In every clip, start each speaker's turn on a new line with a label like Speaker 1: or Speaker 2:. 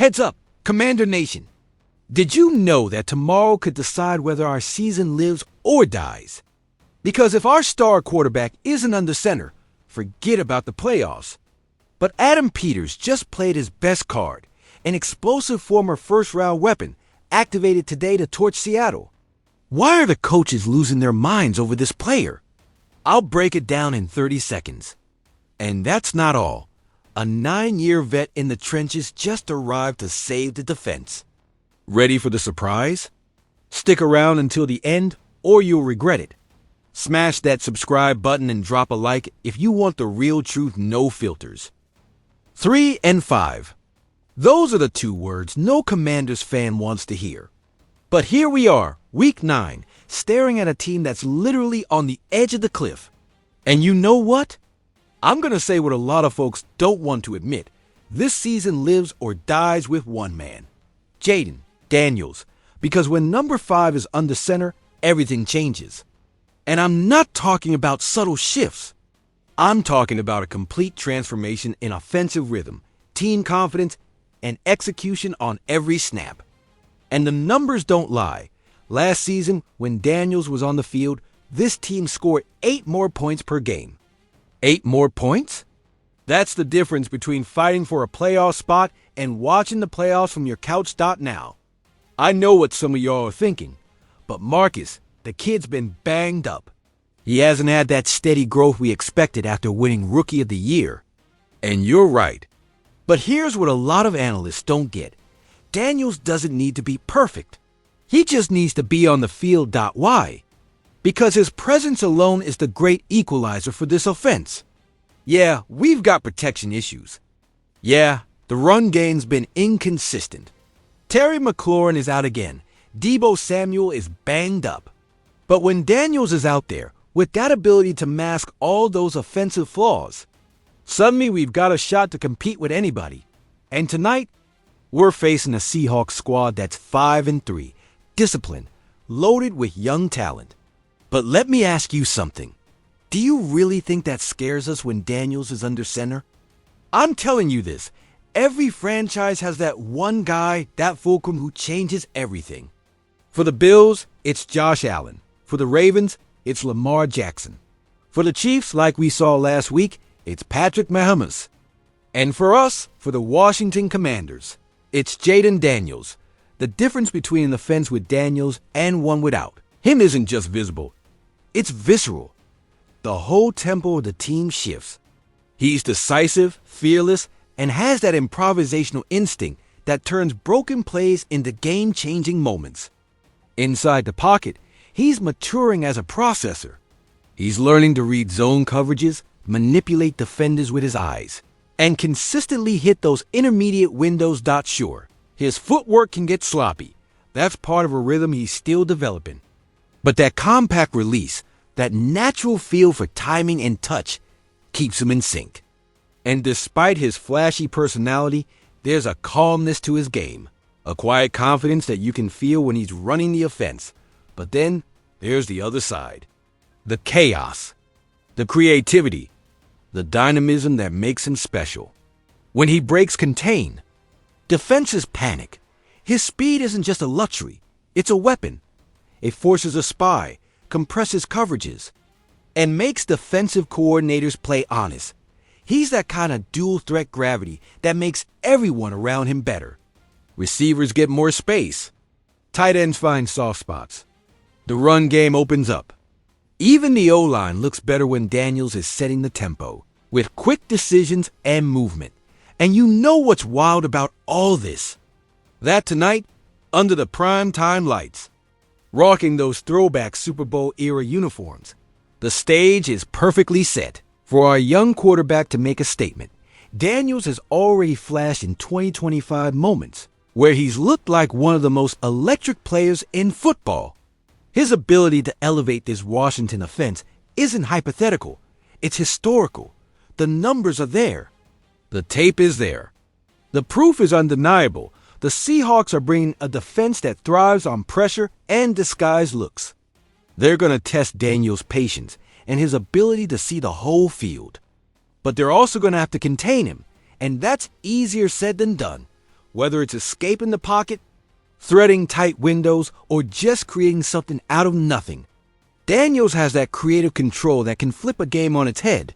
Speaker 1: Heads up, Commander Nation. Did you know that tomorrow could decide whether our season lives or dies? Because if our star quarterback isn't under center, forget about the playoffs. But Adam Peters just played his best card, an explosive former first-round weapon activated today to torch Seattle. Why are the coaches losing their minds over this player? I'll break it down in 30 seconds. And that's not all. A 9-year vet in the trenches just arrived to save the defense. Ready for the surprise? Stick around until the end or you'll regret it. Smash that subscribe button and drop a like if you want the real truth, no filters. 3 and 5. Those are the 2 words no Commanders fan wants to hear. But here we are, Week 9, staring at a team that's literally on the edge of the cliff. And you know what? I'm going to say what a lot of folks don't want to admit. This season lives or dies with one man, Jaden Daniels, because when number 5 is under center, everything changes. And I'm not talking about subtle shifts. I'm talking about a complete transformation in offensive rhythm, team confidence, and execution on every snap. And the numbers don't lie. Last season, when Daniels was on the field, this team scored 8 more points per game. 8 more points? That's the difference between fighting for a playoff spot and watching the playoffs from your couch. Now. I know what some of y'all are thinking, but Marcus, the kid's been banged up. He hasn't had that steady growth we expected after winning Rookie of the Year. And you're right. But here's what a lot of analysts don't get. Daniels doesn't need to be perfect. He just needs to be on the field. Why? Because his presence alone is the great equalizer for this offense. Yeah, we've got protection issues. Yeah, the run game's been inconsistent. Terry McLaurin is out again. Deebo Samuel is banged up. But when Daniels is out there, with that ability to mask all those offensive flaws, suddenly we've got a shot to compete with anybody. And tonight, we're facing a Seahawks squad that's 5-3, disciplined, loaded with young talent. But let me ask you something. Do you really think that scares us when Daniels is under center? I'm telling you this. Every franchise has that one guy, that fulcrum who changes everything. For the Bills, it's Josh Allen. For the Ravens, it's Lamar Jackson. For the Chiefs, like we saw last week, it's Patrick Mahomes. And for us, for the Washington Commanders, it's Jaden Daniels. The difference between an offense with Daniels and one without him isn't just visible. It's visceral. The whole tempo of the team shifts. He's decisive, fearless, and has that improvisational instinct that turns broken plays into game-changing moments. Inside the pocket, he's maturing as a processor. He's learning to read zone coverages, manipulate defenders with his eyes, and consistently hit those intermediate windows. Sure, his footwork can get sloppy. That's part of a rhythm he's still developing. But that compact release, that natural feel for timing and touch, keeps him in sync. And despite his flashy personality, there's a calmness to his game, a quiet confidence that you can feel when he's running the offense. But then there's the other side. The chaos, the creativity, the dynamism that makes him special. When he breaks contain, defenses panic. His speed isn't just a luxury, it's a weapon. It forces a spy, compresses coverages, and makes defensive coordinators play honest. He's that kind of dual-threat gravity that makes everyone around him better. Receivers get more space. Tight ends find soft spots. The run game opens up. Even the O-line looks better when Daniels is setting the tempo, with quick decisions and movement. And you know what's wild about all this? That tonight, under the prime-time lights, rocking those throwback Super Bowl-era uniforms, the stage is perfectly set for our young quarterback to make a statement. Daniels has already flashed in 2025 moments where he's looked like one of the most electric players in football. His ability to elevate this Washington offense isn't hypothetical. It's historical. The numbers are there. The tape is there. The proof is undeniable. The Seahawks are bringing a defense that thrives on pressure and disguised looks. They're going to test Daniels' patience and his ability to see the whole field. But they're also going to have to contain him, and that's easier said than done. Whether it's escaping the pocket, threading tight windows, or just creating something out of nothing, Daniels has that creative control that can flip a game on its head.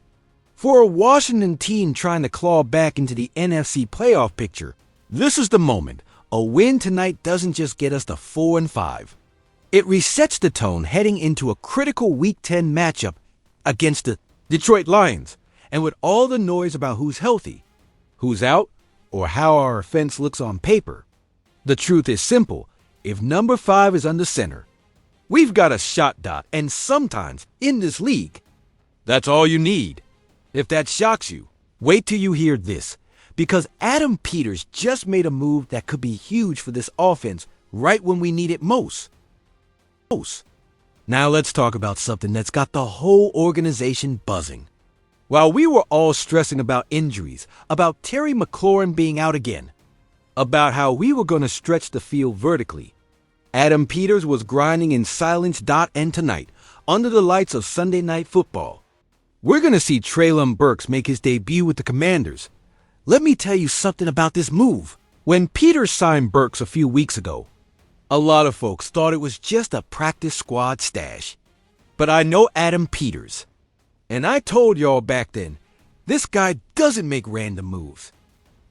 Speaker 1: For a Washington team trying to claw back into the NFC playoff picture, this is the moment. A win tonight doesn't just get us to 4-5. It resets the tone heading into a critical Week 10 matchup against the Detroit Lions. And with all the noise about who's healthy, who's out, or how our offense looks on paper, the truth is simple. If number 5 is under center, we've got a shot, Dot. And sometimes, in this league, that's all you need. If that shocks you, wait till you hear this. Because Adam Peters just made a move that could be huge for this offense right when we need it most. Now let's talk about something that's got the whole organization buzzing. While we were all stressing about injuries, about Terry McLaurin being out again, about how we were going to stretch the field vertically, Adam Peters was grinding in silence. And tonight, under the lights of Sunday Night Football, we're going to see Treylon Burks make his debut with the Commanders. Let me tell you something about this move. When Peters signed Burks a few weeks ago, a lot of folks thought it was just a practice squad stash. But I know Adam Peters, and I told y'all back then, this guy doesn't make random moves.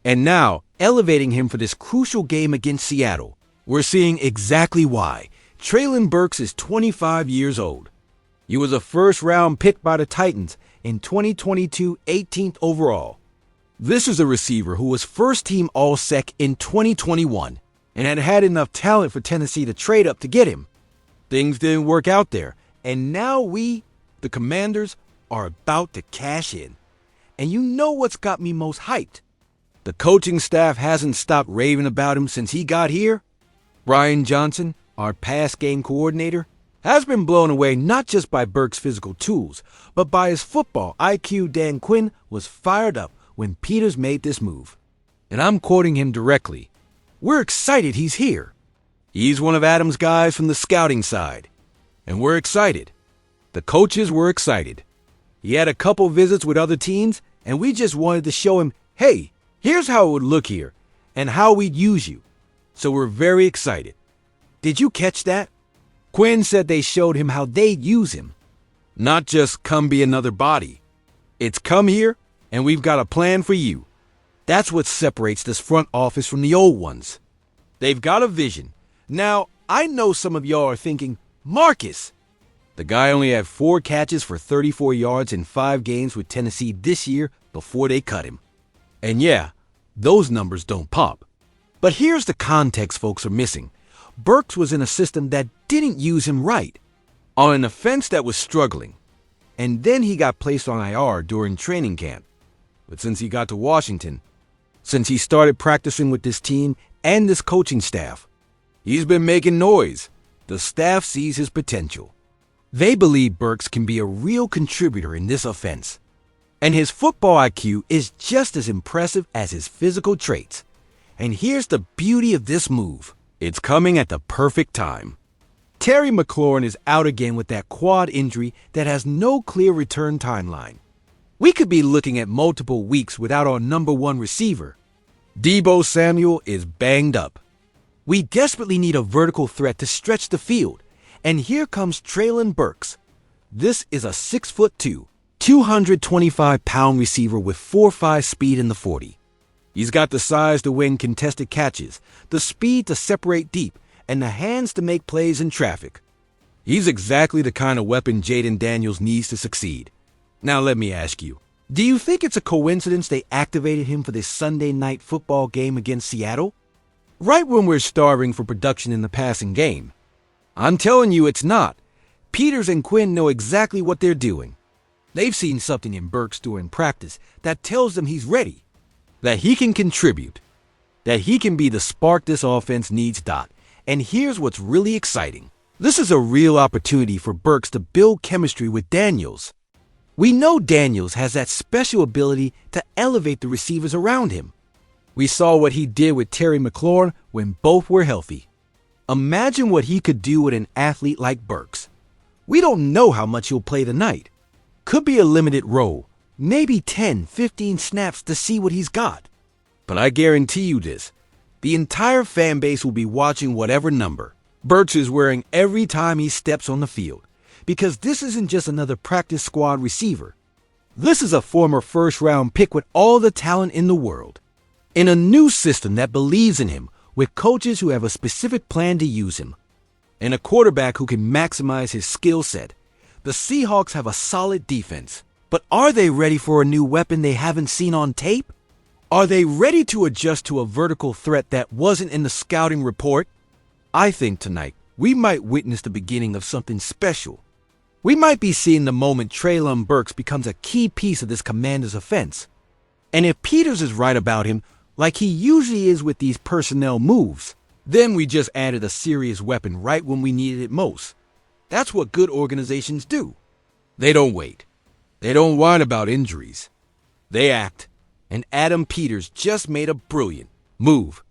Speaker 1: And now, elevating him for this crucial game against Seattle, we're seeing exactly why. Treylon Burks is 25 years old. He was a first-round pick by the Titans in 2022, 18th overall. This is a receiver who was first-team All-Sec in 2021 and had had enough talent for Tennessee to trade up to get him. Things didn't work out there, and now we, the Commanders, are about to cash in. And you know what's got me most hyped? The coaching staff hasn't stopped raving about him since he got here. Brian Johnson, our pass game coordinator, has been blown away not just by Burks' physical tools, but by his football IQ. Dan Quinn was fired up when Peters made this move. And I'm quoting him directly. We're excited he's here. He's one of Adam's guys from the scouting side. And we're excited. The coaches were excited. He had a couple visits with other teams, and we just wanted to show him, hey, here's how it would look here, and how we'd use you. So we're very excited. Did you catch that? Quinn said they showed him how they'd use him. Not just come be another body. It's come here, and we've got a plan for you. That's what separates this front office from the old ones. They've got a vision. Now, I know some of y'all are thinking, Marcus, the guy only had 4 catches for 34 yards in 5 games with Tennessee this year before they cut him. And yeah, those numbers don't pop. But here's the context folks are missing. Burks was in a system that didn't use him right, on an offense that was struggling. And then he got placed on IR during training camp. But since he got to Washington, since he started practicing with this team and this coaching staff, he's been making noise. The staff sees his potential. They believe Burks can be a real contributor in this offense. And his football IQ is just as impressive as his physical traits. And here's the beauty of this move. It's coming at the perfect time. Terry McLaurin is out again with that quad injury that has no clear return timeline. We could be looking at multiple weeks without our number 1 receiver. Deebo Samuel is banged up. We desperately need a vertical threat to stretch the field. And here comes Treylon Burks. This is a 6'2", 225-pound receiver with 4.5 speed in the 40. He's got the size to win contested catches, the speed to separate deep, and the hands to make plays in traffic. He's exactly the kind of weapon Jaden Daniels needs to succeed. Now let me ask you, do you think it's a coincidence they activated him for this Sunday Night Football game against Seattle? Right when we're starving for production in the passing game. I'm telling you it's not. Peters and Quinn know exactly what they're doing. They've seen something in Burks during practice that tells them he's ready, that he can contribute, that he can be the spark this offense needs. And here's what's really exciting. This is a real opportunity for Burks to build chemistry with Daniels. We know Daniels has that special ability to elevate the receivers around him. We saw what he did with Terry McLaurin when both were healthy. Imagine what he could do with an athlete like Burks. We don't know how much he'll play tonight. Could be a limited role, maybe 10, 15 snaps to see what he's got. But I guarantee you this, The entire fan base will be watching whatever number Burks is wearing every time he steps on the field, because this isn't just another practice squad receiver. This is a former first-round pick with all the talent in the world. In a new system that believes in him, with coaches who have a specific plan to use him, and a quarterback who can maximize his skill set, the Seahawks have a solid defense. But are they ready for a new weapon they haven't seen on tape? Are they ready to adjust to a vertical threat that wasn't in the scouting report? I think tonight we might witness the beginning of something special. We might be seeing the moment Treylon Burks becomes a key piece of this Commanders offense. And if Peters is right about him, like he usually is with these personnel moves, then we just added a serious weapon right when we needed it most. That's what good organizations do. They don't wait. They don't whine about injuries. They act. And Adam Peters just made a brilliant move.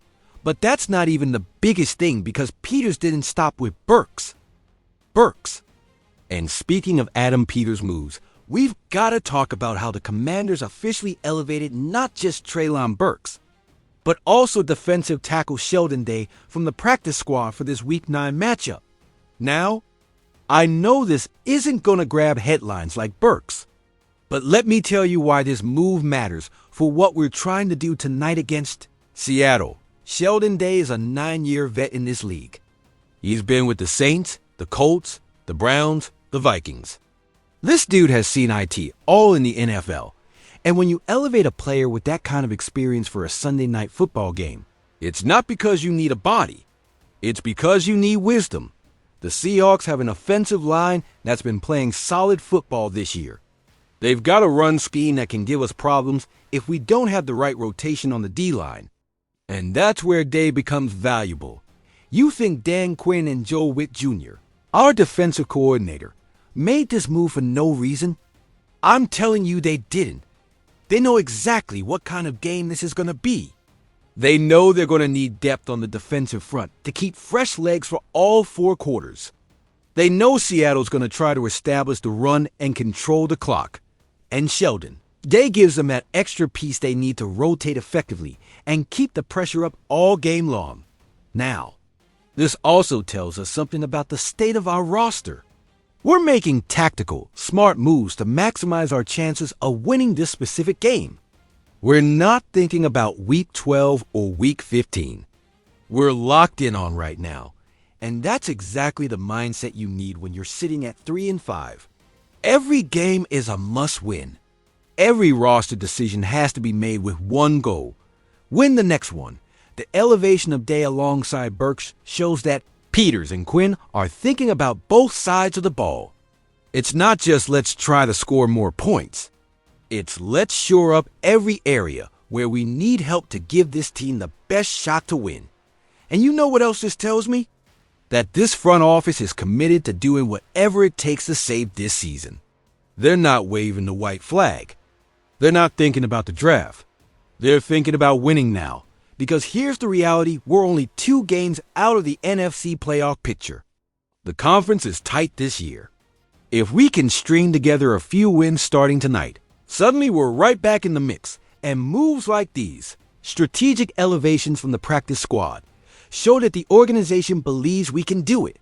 Speaker 1: But that's not even the biggest thing, because Peters didn't stop with Burks. And speaking of Adam Peters' moves, we've got to talk about how the Commanders officially elevated not just Treylon Burks, but also defensive tackle Sheldon Day from the practice squad for this Week 9 matchup. Now, I know this isn't going to grab headlines like Burks, but let me tell you why this move matters for what we're trying to do tonight against Seattle. Sheldon Day is a 9-year vet in this league. He's been with the Saints, the Colts, the Browns, the Vikings. This dude has seen IT all in the NFL. And when you elevate a player with that kind of experience for a Sunday night football game, it's not because you need a body. It's because you need wisdom. The Seahawks have an offensive line that's been playing solid football this year. They've got a run scheme that can give us problems if we don't have the right rotation on the D-line. And that's where Day becomes valuable. You think Dan Quinn and Joe Witt Jr., our defensive coordinator, made this move for no reason? I'm telling you they didn't. They know exactly what kind of game this is going to be. They know they're going to need depth on the defensive front to keep fresh legs for all 4 quarters. They know Seattle's going to try to establish the run and control the clock. And Sheldon Day gives them that extra piece they need to rotate effectively and keep the pressure up all game long. Now, this also tells us something about the state of our roster. We're making tactical, smart moves to maximize our chances of winning this specific game. We're not thinking about Week 12 or Week 15. We're locked in on right now, and that's exactly the mindset you need when you're sitting at 3-5. Every game is a must-win. Every roster decision has to be made with one goal: win the next one. The elevation of Day alongside Burks shows that Peters and Quinn are thinking about both sides of the ball. It's not just let's try to score more points. It's let's shore up every area where we need help to give this team the best shot to win. And you know what else this tells me? That this front office is committed to doing whatever it takes to save this season. They're not waving the white flag. They're not thinking about the draft. They're thinking about winning now. Because here's the reality: we're only 2 games out of the NFC playoff picture. The conference is tight this year. If we can string together a few wins starting tonight, suddenly we're right back in the mix. And moves like these, strategic elevations from the practice squad, show that the organization believes we can do it.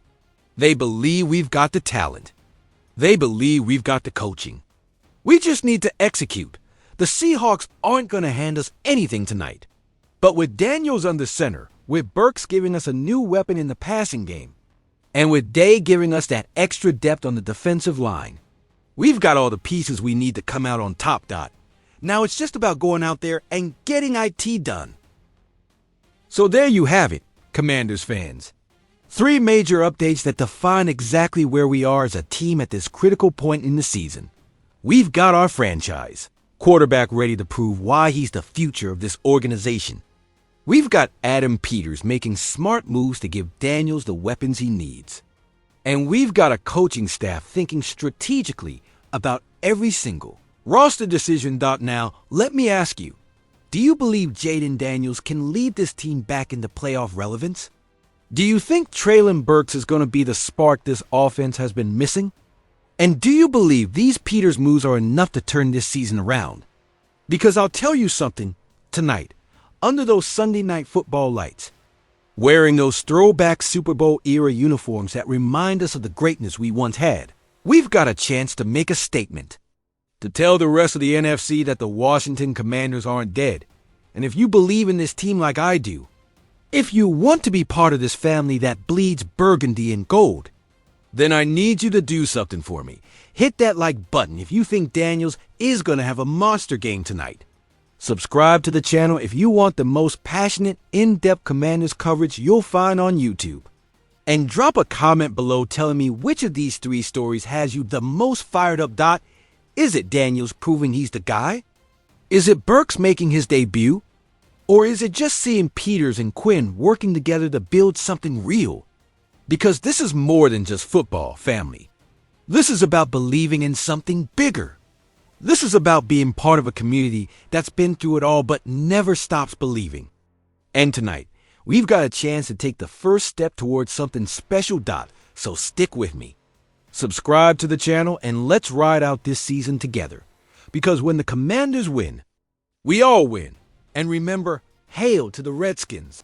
Speaker 1: They believe we've got the talent. They believe we've got the coaching. We just need to execute. The Seahawks aren't going to hand us anything tonight. But with Daniels under center, with Burks giving us a new weapon in the passing game, and with Day giving us that extra depth on the defensive line, we've got all the pieces we need to come out on top, Dot. Now it's just about going out there and getting IT done. So there you have it, Commanders fans. 3 major updates that define exactly where we are as a team at this critical point in the season. We've got our franchise quarterback ready to prove why he's the future of this organization. We've got Adam Peters making smart moves to give Daniels the weapons he needs. And we've got a coaching staff thinking strategically about every single roster decision. Now, let me ask you, do you believe Jaden Daniels can lead this team back into playoff relevance? Do you think Treylon Burks is going to be the spark this offense has been missing? And do you believe these Peters moves are enough to turn this season around? Because I'll tell you something tonight, under those Sunday night football lights, wearing those throwback Super Bowl era uniforms that remind us of the greatness we once had. We've got a chance to make a statement, to tell the rest of the NFC that the Washington Commanders aren't dead. And if you believe in this team like I do, if you want to be part of this family that bleeds burgundy and gold, then I need you to do something for me. Hit that like button if you think Daniels is going to have a monster game tonight. Subscribe to the channel if you want the most passionate, in-depth Commanders coverage you'll find on YouTube. And drop a comment below telling me which of these three stories has you the most fired up. Is it Daniels proving he's the guy? Is it Burks making his debut? Or is it just seeing Peters and Quinn working together to build something real? Because this is more than just football, family. This is about believing in something bigger. This is about being part of a community that's been through it all but never stops believing. And tonight, we've got a chance to take the first step towards something special. So stick with me. Subscribe to the channel and let's ride out this season together. Because when the Commanders win, we all win. And remember, hail to the Redskins.